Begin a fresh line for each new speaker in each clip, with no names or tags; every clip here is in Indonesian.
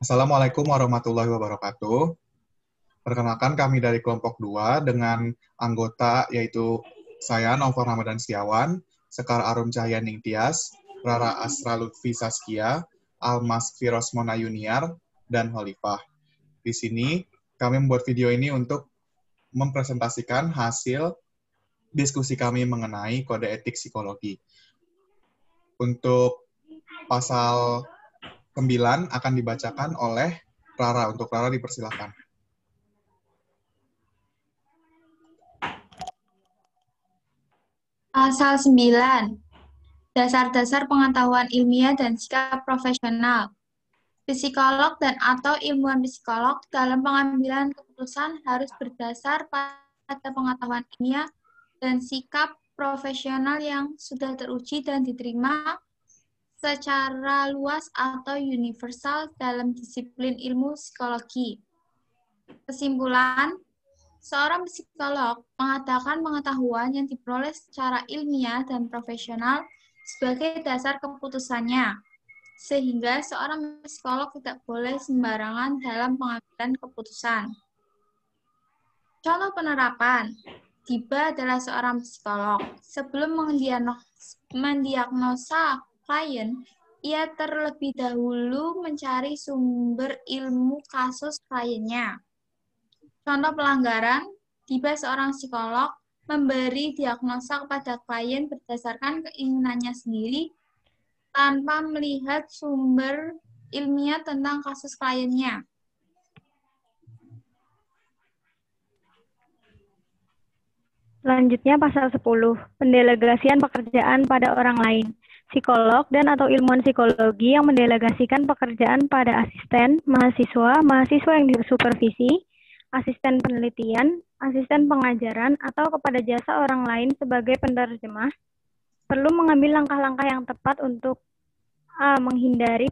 Assalamualaikum warahmatullahi wabarakatuh. Perkenalkan kami dari kelompok 2 dengan anggota yaitu saya Novar Ramadan Setiawan, Sekar Arum Cahya Ningtyas, Rara Asra Lutfi Saskia, Almas Firosmona Yuniar, dan Holifah. Di sini kami membuat video ini untuk mempresentasikan hasil diskusi kami mengenai kode etik psikologi. Untuk pasal 9 akan dibacakan oleh Rara. Untuk Rara dipersilakan.
Pasal 9. Dasar-dasar pengetahuan ilmiah dan sikap profesional. Psikolog dan atau ilmuwan psikolog dalam pengambilan keputusan harus berdasar pada pengetahuan ilmiah dan sikap profesional yang sudah teruji dan diterima secara luas atau universal dalam disiplin ilmu psikologi. Kesimpulan, seorang psikolog mengadakan pengetahuan yang diperoleh secara ilmiah dan profesional sebagai dasar keputusannya, sehingga seorang psikolog tidak boleh sembarangan dalam pengambilan keputusan. Contoh penerapan, Diba adalah seorang psikolog. Sebelum mendiagnosa klien, ia terlebih dahulu mencari sumber ilmu kasus kliennya. Contoh pelanggaran, Diba seorang psikolog memberi diagnosa kepada klien berdasarkan keinginannya sendiri tanpa melihat sumber ilmiah tentang kasus kliennya.
Selanjutnya pasal 10, pendelegasian pekerjaan pada orang lain. Psikolog dan atau ilmuwan psikologi yang mendelegasikan pekerjaan pada asisten, mahasiswa, mahasiswa yang disupervisi, asisten penelitian, asisten pengajaran, atau kepada jasa orang lain sebagai penerjemah, perlu mengambil langkah-langkah yang tepat untuk menghindari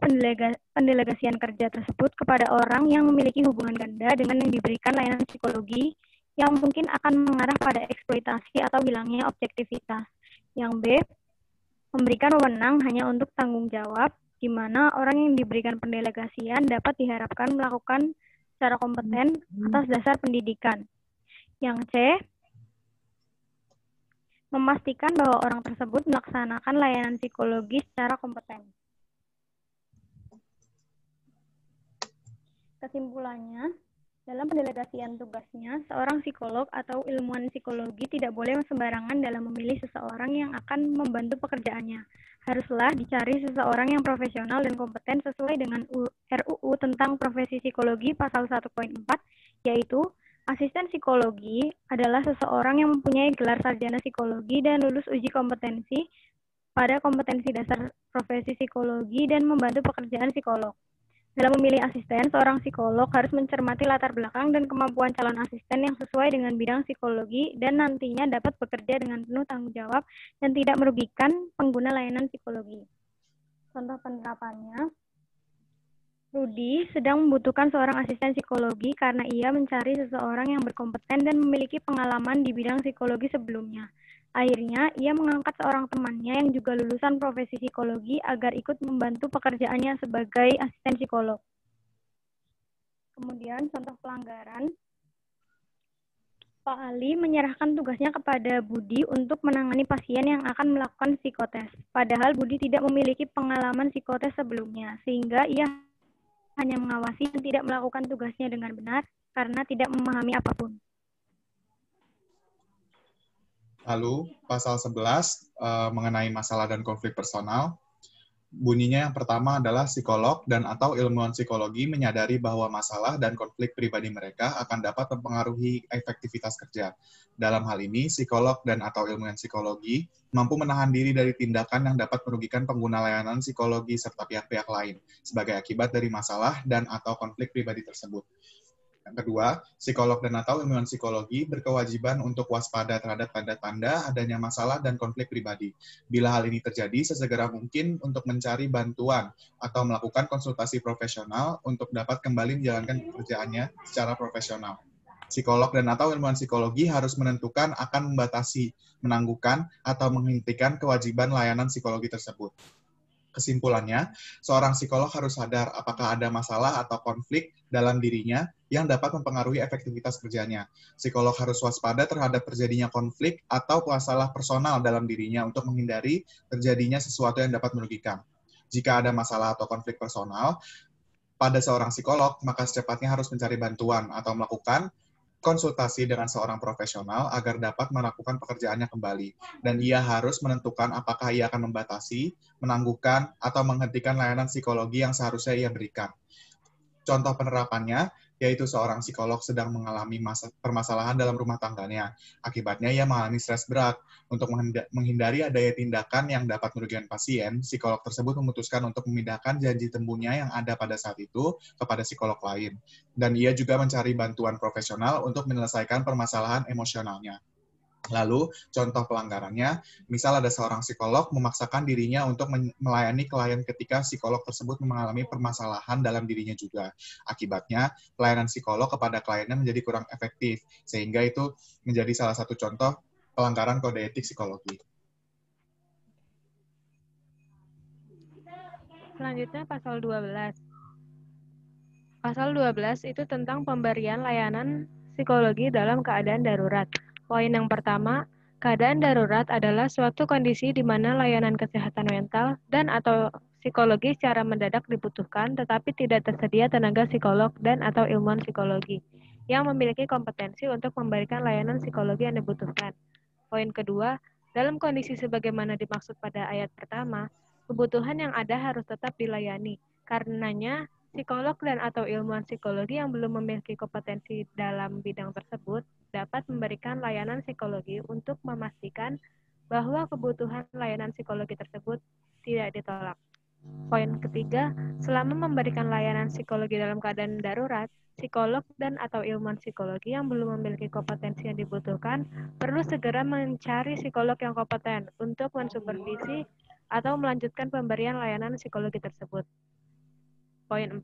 pendelegasian kerja tersebut kepada orang yang memiliki hubungan ganda dengan yang diberikan layanan psikologi yang mungkin akan mengarah pada eksploitasi atau hilangnya objektivitas. Yang B, memberikan wewenang hanya untuk tanggung jawab, di mana orang yang diberikan pendelegasian dapat diharapkan melakukan secara kompeten atas dasar pendidikan. Yang C, memastikan bahwa orang tersebut melaksanakan layanan psikologi secara kompeten. Kesimpulannya, dalam pendelegasian tugasnya, seorang psikolog atau ilmuwan psikologi tidak boleh sembarangan dalam memilih seseorang yang akan membantu pekerjaannya. Haruslah dicari seseorang yang profesional dan kompeten sesuai dengan RUU tentang profesi psikologi pasal 1.4, yaitu asisten psikologi adalah seseorang yang mempunyai gelar sarjana psikologi dan lulus uji kompetensi pada kompetensi dasar profesi psikologi dan membantu pekerjaan psikolog. Dalam memilih asisten, seorang psikolog harus mencermati latar belakang dan kemampuan calon asisten yang sesuai dengan bidang psikologi dan nantinya dapat bekerja dengan penuh tanggung jawab dan tidak merugikan pengguna layanan psikologi. Contoh penerapannya, Rudy sedang membutuhkan seorang asisten psikologi karena ia mencari seseorang yang berkompeten dan memiliki pengalaman di bidang psikologi sebelumnya. Akhirnya, ia mengangkat seorang temannya yang juga lulusan profesi psikologi agar ikut membantu pekerjaannya sebagai asisten psikolog. Kemudian, contoh pelanggaran. Pak Ali menyerahkan tugasnya kepada Budi untuk menangani pasien yang akan melakukan psikotes. Padahal Budi tidak memiliki pengalaman psikotes sebelumnya, sehingga ia hanya mengawasi dan tidak melakukan tugasnya dengan benar karena tidak memahami apapun.
Lalu, pasal 11 mengenai masalah dan konflik personal. Bunyinya yang pertama adalah psikolog dan atau ilmuwan psikologi menyadari bahwa masalah dan konflik pribadi mereka akan dapat mempengaruhi efektivitas kerja. Dalam hal ini, psikolog dan atau ilmuwan psikologi mampu menahan diri dari tindakan yang dapat merugikan pengguna layanan psikologi serta pihak-pihak lain sebagai akibat dari masalah dan atau konflik pribadi tersebut. Yang kedua, psikolog dan atau ilmuwan psikologi berkewajiban untuk waspada terhadap tanda-tanda adanya masalah dan konflik pribadi. Bila hal ini terjadi, sesegera mungkin untuk mencari bantuan atau melakukan konsultasi profesional untuk dapat kembali menjalankan pekerjaannya secara profesional. Psikolog dan atau ilmuwan psikologi harus menentukan akan membatasi, menangguhkan, atau menghentikan kewajiban layanan psikologi tersebut. Kesimpulannya, seorang psikolog harus sadar apakah ada masalah atau konflik dalam dirinya yang dapat mempengaruhi efektivitas kerjanya. Psikolog harus waspada terhadap terjadinya konflik atau masalah personal dalam dirinya untuk menghindari terjadinya sesuatu yang dapat merugikan. Jika ada masalah atau konflik personal pada seorang psikolog, maka secepatnya harus mencari bantuan atau melakukan konsultasi dengan seorang profesional agar dapat melakukan pekerjaannya kembali. Dan ia harus menentukan apakah ia akan membatasi, menangguhkan, atau menghentikan layanan psikologi yang seharusnya ia berikan. Contoh penerapannya, yaitu seorang psikolog sedang mengalami permasalahan dalam rumah tangganya. Akibatnya ia mengalami stres berat. Untuk menghindari adanya tindakan yang dapat merugikan pasien, psikolog tersebut memutuskan untuk memindahkan janji temunya yang ada pada saat itu kepada psikolog lain. Dan ia juga mencari bantuan profesional untuk menyelesaikan permasalahan emosionalnya. Lalu, contoh pelanggarannya, misal ada seorang psikolog memaksakan dirinya untuk melayani klien ketika psikolog tersebut mengalami permasalahan dalam dirinya juga. Akibatnya, pelayanan psikolog kepada kliennya menjadi kurang efektif, sehingga itu menjadi salah satu contoh pelanggaran kode etik psikologi.
Selanjutnya pasal 12. Pasal 12 itu tentang pemberian layanan psikologi dalam keadaan darurat. Poin yang pertama, keadaan darurat adalah suatu kondisi di mana layanan kesehatan mental dan atau psikologi secara mendadak dibutuhkan, tetapi tidak tersedia tenaga psikolog dan atau ilmuwan psikologi yang memiliki kompetensi untuk memberikan layanan psikologi yang dibutuhkan. Poin kedua, dalam kondisi sebagaimana dimaksud pada ayat pertama, kebutuhan yang ada harus tetap dilayani. Karenanya, psikolog dan atau ilmuwan psikologi yang belum memiliki kompetensi dalam bidang tersebut dapat memberikan layanan psikologi untuk memastikan bahwa kebutuhan layanan psikologi tersebut tidak ditolak. Poin ketiga, selama memberikan layanan psikologi dalam keadaan darurat, psikolog dan atau ilmuwan psikologi yang belum memiliki kompetensi yang dibutuhkan perlu segera mencari psikolog yang kompeten untuk mensupervisi atau melanjutkan pemberian layanan psikologi tersebut. Poin 4,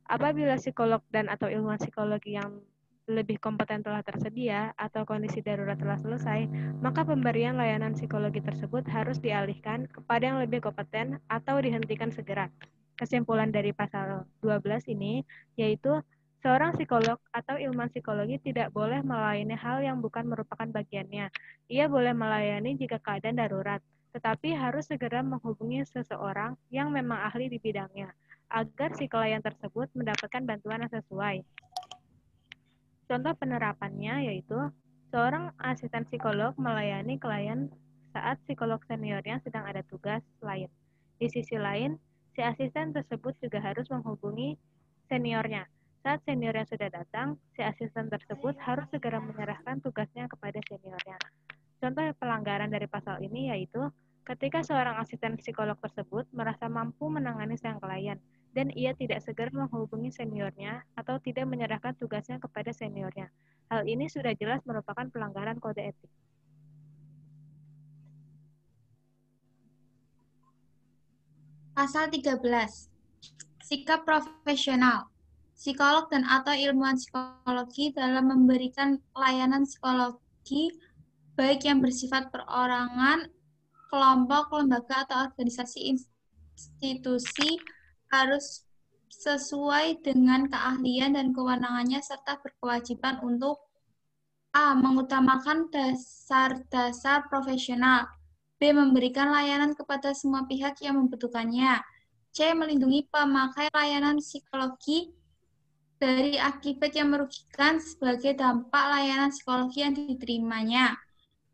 apabila psikolog dan atau ilmuwan psikologi yang lebih kompeten telah tersedia atau kondisi darurat telah selesai, maka pemberian layanan psikologi tersebut harus dialihkan kepada yang lebih kompeten atau dihentikan segera. Kesimpulan dari pasal 12 ini yaitu seorang psikolog atau ilmuwan psikologi tidak boleh melayani hal yang bukan merupakan bagiannya. Ia boleh melayani jika keadaan darurat, tetapi harus segera menghubungi seseorang yang memang ahli di bidangnya, agar si klien tersebut mendapatkan bantuan yang sesuai. Contoh penerapannya yaitu seorang asisten psikolog melayani klien saat psikolog seniornya sedang ada tugas lain. Di sisi lain, si asisten tersebut juga harus menghubungi seniornya. Saat seniornya sudah datang, si asisten tersebut harus segera menyerahkan tugasnya kepada seniornya. Contoh pelanggaran dari pasal ini yaitu ketika seorang asisten psikolog tersebut merasa mampu menangani sang klien, dan ia tidak segera menghubungi seniornya atau tidak menyerahkan tugasnya kepada seniornya. Hal ini sudah jelas merupakan pelanggaran kode etik.
Pasal 13. Sikap profesional. Psikolog dan atau ilmuwan psikologi dalam memberikan layanan psikologi baik yang bersifat perorangan, kelompok, lembaga, atau organisasi institusi harus sesuai dengan keahlian dan kewenangannya serta berkewajiban untuk A. Mengutamakan dasar-dasar profesional. B. Memberikan layanan kepada semua pihak yang membutuhkannya. C. Melindungi pemakai layanan psikologi dari akibat yang merugikan sebagai dampak layanan psikologi yang diterimanya.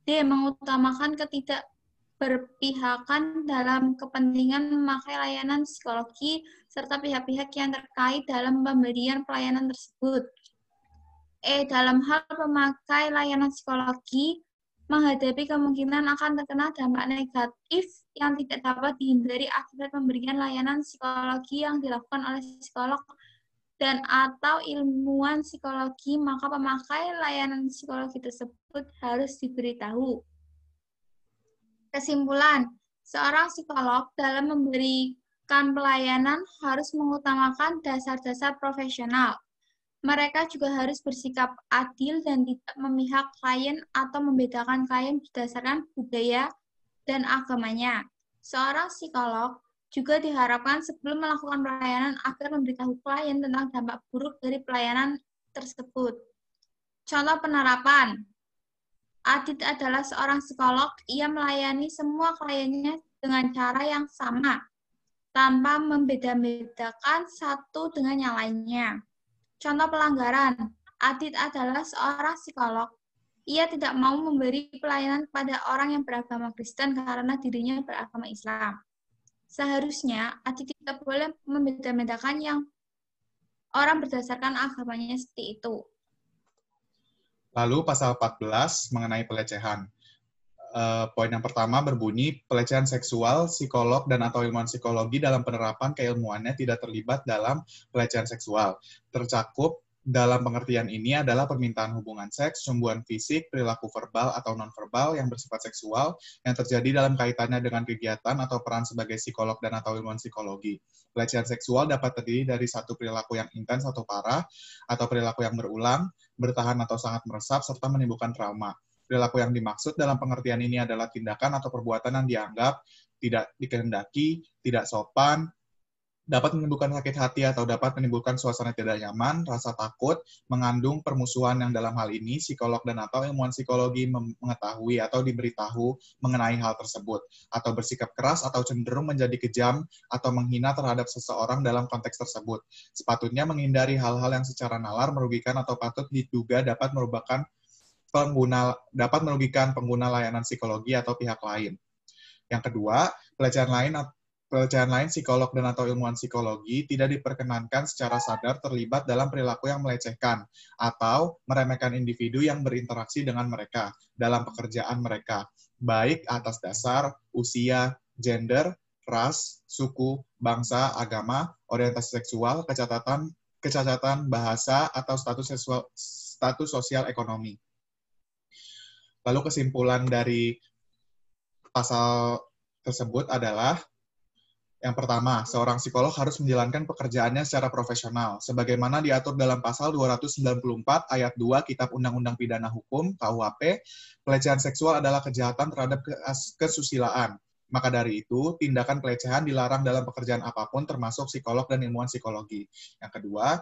D. Mengutamakan ketidakberpihakan dalam kepentingan memakai layanan psikologi serta pihak-pihak yang terkait dalam pemberian pelayanan tersebut. E. Dalam hal pemakai layanan psikologi menghadapi kemungkinan akan terkena dampak negatif yang tidak dapat dihindari akibat pemberian layanan psikologi yang dilakukan oleh psikolog dan atau ilmuwan psikologi, maka pemakai layanan psikologi tersebut harus diberitahu. Kesimpulan, seorang psikolog dalam memberikan pelayanan harus mengutamakan dasar-dasar profesional. Mereka juga harus bersikap adil dan tidak memihak klien atau membedakan klien berdasarkan budaya dan agamanya. Seorang psikolog Juga diharapkan sebelum melakukan pelayanan agar memberitahu klien tentang dampak buruk dari pelayanan tersebut. Contoh penerapan. Adit adalah seorang psikolog, ia melayani semua kliennya dengan cara yang sama, tanpa membeda-bedakan satu dengan yang lainnya. Contoh pelanggaran. Adit adalah seorang psikolog. Ia tidak mau memberi pelayanan kepada orang yang beragama Kristen karena dirinya beragama Islam. Seharusnya Adit tidak boleh membeda-bedakan yang orang berdasarkan agamanya seperti itu.
Lalu pasal 14 mengenai pelecehan. Poin yang pertama berbunyi, pelecehan seksual, psikolog dan atau ilmuwan psikologi dalam penerapan keilmuannya tidak terlibat dalam pelecehan seksual. Tercakup dalam pengertian ini adalah permintaan hubungan seks, cemburuan fisik, perilaku verbal atau nonverbal yang bersifat seksual yang terjadi dalam kaitannya dengan kegiatan atau peran sebagai psikolog dan atau ilmuwan psikologi. Pelecehan seksual dapat terdiri dari satu perilaku yang intens atau parah, atau perilaku yang berulang, bertahan atau sangat meresap, serta menimbulkan trauma. Perilaku yang dimaksud dalam pengertian ini adalah tindakan atau perbuatan yang dianggap tidak dikehendaki, tidak sopan, dapat menimbulkan sakit hati atau dapat menimbulkan suasana tidak nyaman, rasa takut, mengandung permusuhan yang dalam hal ini psikolog dan atau ilmuwan psikologi mengetahui atau diberitahu mengenai hal tersebut, atau bersikap keras atau cenderung menjadi kejam atau menghina terhadap seseorang dalam konteks tersebut. Sepatutnya menghindari hal-hal yang secara nalar merugikan atau patut diduga dapat merugikan pengguna layanan psikologi atau pihak lain. Yang kedua, pelecehan lain psikolog dan atau ilmuwan psikologi tidak diperkenankan secara sadar terlibat dalam perilaku yang melecehkan atau meremehkan individu yang berinteraksi dengan mereka dalam pekerjaan mereka, baik atas dasar usia, gender, ras, suku, bangsa, agama, orientasi seksual, kecacatan bahasa, atau status sosial ekonomi. Lalu kesimpulan dari pasal tersebut adalah, yang pertama, seorang psikolog harus menjalankan pekerjaannya secara profesional, sebagaimana diatur dalam pasal 294 ayat 2 Kitab Undang-Undang Pidana Hukum, KUHP, pelecehan seksual adalah kejahatan terhadap kesusilaan. Maka dari itu, tindakan pelecehan dilarang dalam pekerjaan apapun, termasuk psikolog dan ilmuwan psikologi. Yang kedua,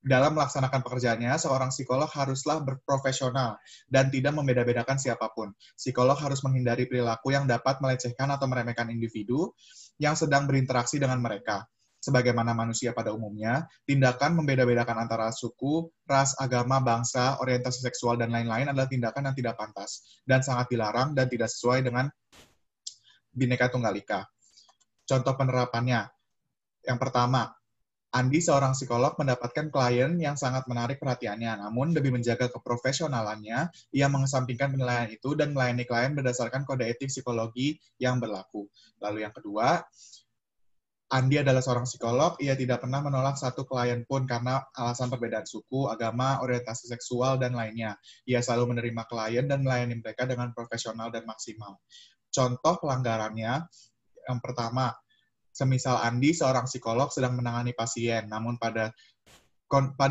dalam melaksanakan pekerjaannya, seorang psikolog haruslah berprofesional dan tidak membeda-bedakan siapapun. Psikolog harus menghindari perilaku yang dapat melecehkan atau meremehkan individu yang sedang berinteraksi dengan mereka. Sebagaimana manusia pada umumnya, tindakan membeda-bedakan antara suku, ras, agama, bangsa, orientasi seksual, dan lain-lain adalah tindakan yang tidak pantas dan sangat dilarang dan tidak sesuai dengan Bhinneka Tunggal Ika. Contoh penerapannya. Yang pertama, Andi, seorang psikolog, mendapatkan klien yang sangat menarik perhatiannya. Namun, demi menjaga keprofesionalannya, ia mengesampingkan penilaian itu dan melayani klien berdasarkan kode etik psikologi yang berlaku. Lalu yang kedua, Andi adalah seorang psikolog, ia tidak pernah menolak satu klien pun karena alasan perbedaan suku, agama, orientasi seksual, dan lainnya. Ia selalu menerima klien dan melayani mereka dengan profesional dan maksimal. Contoh pelanggarannya, yang pertama, semisal Andi, seorang psikolog, sedang menangani pasien, namun pada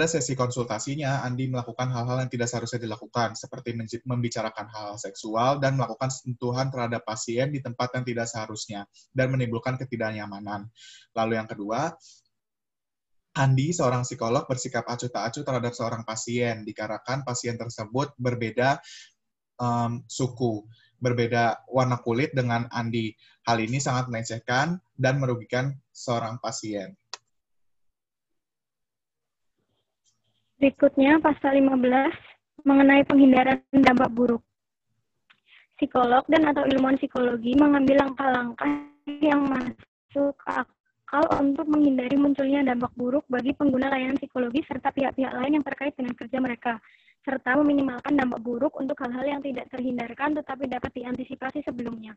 sesi konsultasinya, Andi melakukan hal-hal yang tidak seharusnya dilakukan, seperti membicarakan hal seksual dan melakukan sentuhan terhadap pasien di tempat yang tidak seharusnya, dan menimbulkan ketidaknyamanan. Lalu yang kedua, Andi, seorang psikolog, bersikap acuh tak acuh terhadap seorang pasien, dikarenakan pasien tersebut berbeda suku, berbeda warna kulit dengan Andi. Hal ini sangat melecehkan dan merugikan seorang pasien.
Berikutnya, pasal 15 mengenai penghindaran dampak buruk. Psikolog dan atau ilmuwan psikologi mengambil langkah-langkah yang masuk akal untuk menghindari munculnya dampak buruk bagi pengguna layanan psikologi serta pihak-pihak lain yang terkait dengan kerja mereka, serta meminimalkan dampak buruk untuk hal-hal yang tidak terhindarkan tetapi dapat diantisipasi sebelumnya.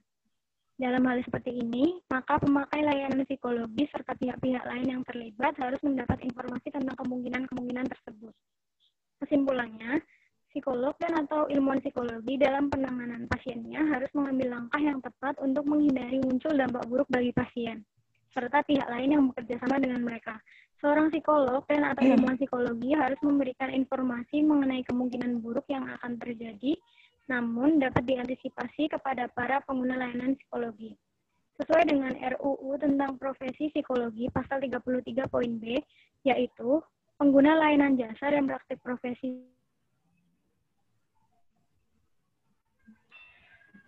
Dalam hal seperti ini, maka pemakai layanan psikologi serta pihak-pihak lain yang terlibat harus mendapat informasi tentang kemungkinan-kemungkinan tersebut. Kesimpulannya, psikolog dan atau ilmuwan psikologi dalam penanganan pasiennya harus mengambil langkah yang tepat untuk menghindari muncul dampak buruk bagi pasien, serta pihak lain yang bekerja sama dengan mereka. Seorang psikolog dan atau ilmuwan psikologi harus memberikan informasi mengenai kemungkinan buruk yang akan terjadi, namun dapat diantisipasi kepada para pengguna layanan psikologi. sesuai dengan RUU tentang profesi psikologi pasal 33 poin B, yaitu pengguna layanan jasa dan praktik profesi.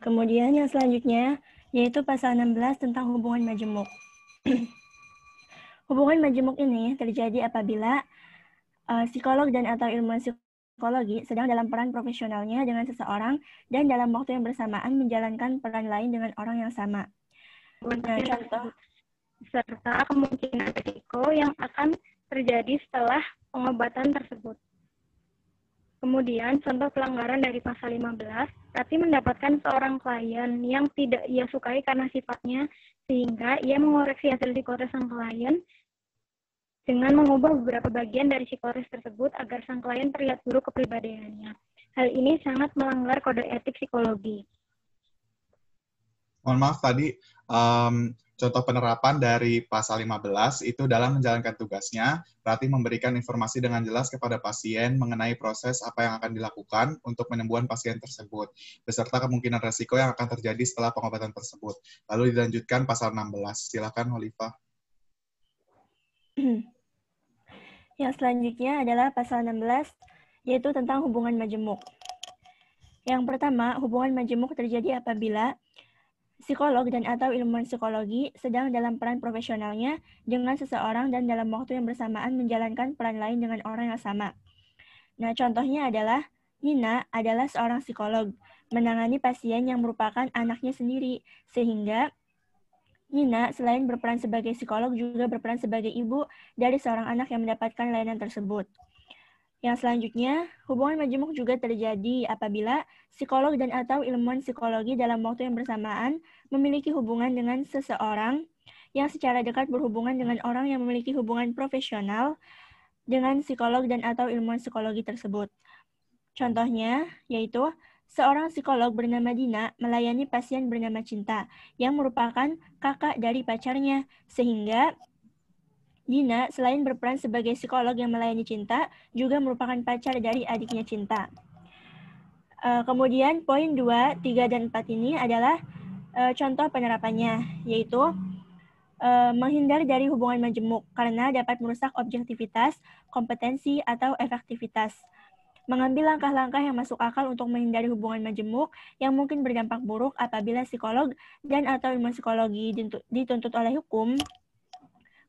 Kemudian yang selanjutnya yaitu pasal 16 tentang hubungan majemuk. Hubungan majemuk ini terjadi apabila psikolog dan atau ilmuwan psikologi sedang dalam peran profesionalnya dengan seseorang dan dalam waktu yang bersamaan menjalankan peran lain dengan orang yang sama. Nah, contoh
Serta kemungkinan risiko yang akan terjadi setelah pengobatan tersebut. Kemudian, contoh pelanggaran dari pasal 15, berarti mendapatkan seorang klien yang tidak ia sukai karena sifatnya, sehingga ia mengoreksi hasil psikotes sang klien dengan mengubah beberapa bagian dari psikotes tersebut agar sang klien terlihat buruk kepribadiannya. Hal ini sangat melanggar kode etik psikologi.
Mohon maaf tadi, contoh penerapan dari pasal 15 itu dalam menjalankan tugasnya, berarti memberikan informasi dengan jelas kepada pasien mengenai proses apa yang akan dilakukan untuk penyembuhan pasien tersebut, beserta kemungkinan resiko yang akan terjadi setelah pengobatan tersebut. Lalu dilanjutkan pasal 16. Silakan, Holifah.
Yang selanjutnya adalah pasal 16, yaitu tentang hubungan majemuk. Yang pertama, hubungan majemuk terjadi apabila psikolog dan atau ilmuwan psikologi sedang dalam peran profesionalnya dengan seseorang dan dalam waktu yang bersamaan menjalankan peran lain dengan orang yang sama. Nah, contohnya adalah Nina adalah seorang psikolog, menangani pasien yang merupakan anaknya sendiri, sehingga Nina selain berperan sebagai psikolog juga berperan sebagai ibu dari seorang anak yang mendapatkan layanan tersebut. Yang selanjutnya, hubungan majemuk juga terjadi apabila psikolog dan atau ilmuwan psikologi dalam waktu yang bersamaan memiliki hubungan dengan seseorang yang secara dekat berhubungan dengan orang yang memiliki hubungan profesional dengan psikolog dan atau ilmuwan psikologi tersebut. Contohnya yaitu seorang psikolog bernama Dina melayani pasien bernama Cinta yang merupakan kakak dari pacarnya, sehingga Dina selain berperan sebagai psikolog yang melayani Cinta, juga merupakan pacar dari adiknya Cinta. Kemudian poin 2, 3, dan 4 ini adalah contoh penerapannya, yaitu menghindar dari hubungan majemuk karena dapat merusak objektivitas, kompetensi, atau efektivitas. Mengambil langkah-langkah yang masuk akal untuk menghindari hubungan majemuk yang mungkin berdampak buruk apabila psikolog dan atau ilmu psikologi dituntut oleh hukum,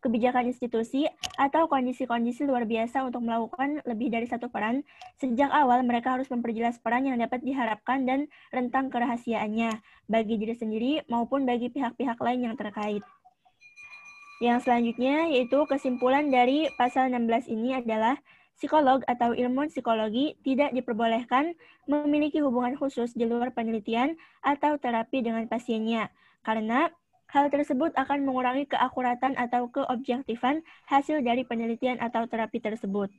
kebijakan institusi, atau kondisi-kondisi luar biasa untuk melakukan lebih dari satu peran. Sejak awal mereka harus memperjelas peran yang dapat diharapkan dan rentang kerahasiaannya bagi diri sendiri maupun bagi pihak-pihak lain yang terkait. Yang selanjutnya yaitu kesimpulan dari pasal 16 ini adalah psikolog atau ilmuwan psikologi tidak diperbolehkan memiliki hubungan khusus di luar penelitian atau terapi dengan pasiennya, karena hal tersebut akan mengurangi keakuratan atau keobjektifan hasil dari penelitian atau terapi tersebut.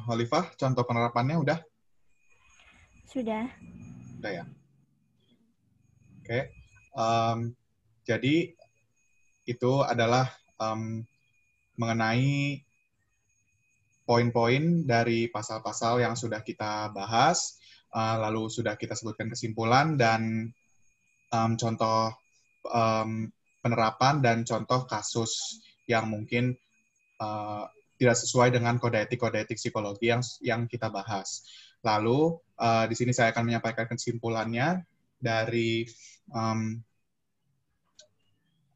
Holifah, contoh penerapannya udah?
Sudah.
Udah ya? Oke. Jadi, itu adalah mengenai poin-poin dari pasal-pasal yang sudah kita bahas, lalu sudah kita sebutkan kesimpulan dan contoh penerapan dan contoh kasus yang mungkin tidak sesuai dengan kode etik psikologi yang kita bahas. Lalu, di sini saya akan menyampaikan kesimpulannya dari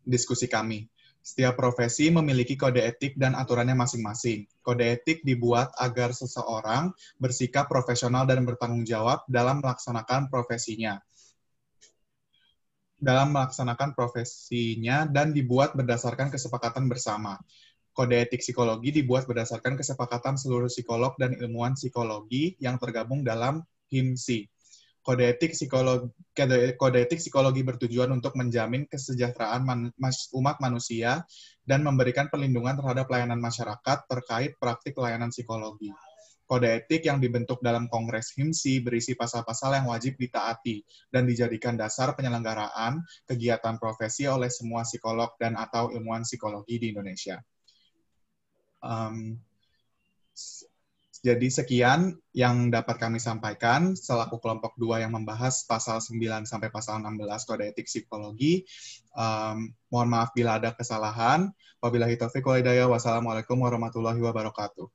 diskusi kami. Setiap profesi memiliki kode etik dan aturannya masing-masing. Kode etik dibuat agar seseorang bersikap profesional dan bertanggung jawab dalam melaksanakan profesinya. Dan dibuat berdasarkan kesepakatan bersama. Kode etik psikologi dibuat berdasarkan kesepakatan seluruh psikolog dan ilmuwan psikologi yang tergabung dalam HIMSI. Kode etik psikologi bertujuan untuk menjamin kesejahteraan umat manusia dan memberikan perlindungan terhadap layanan masyarakat terkait praktik layanan psikologi. kode etik yang dibentuk dalam Kongres HIMSI berisi pasal-pasal yang wajib ditaati dan dijadikan dasar penyelenggaraan kegiatan profesi oleh semua psikolog dan atau ilmuwan psikologi di Indonesia. Jadi sekian yang dapat kami sampaikan selaku kelompok 2 yang membahas pasal 9 sampai pasal 16 Kode Etik Psikologi. Mohon maaf bila ada kesalahan. Wabillahi taufiq wal hidayah. Wassalamualaikum warahmatullahi wabarakatuh.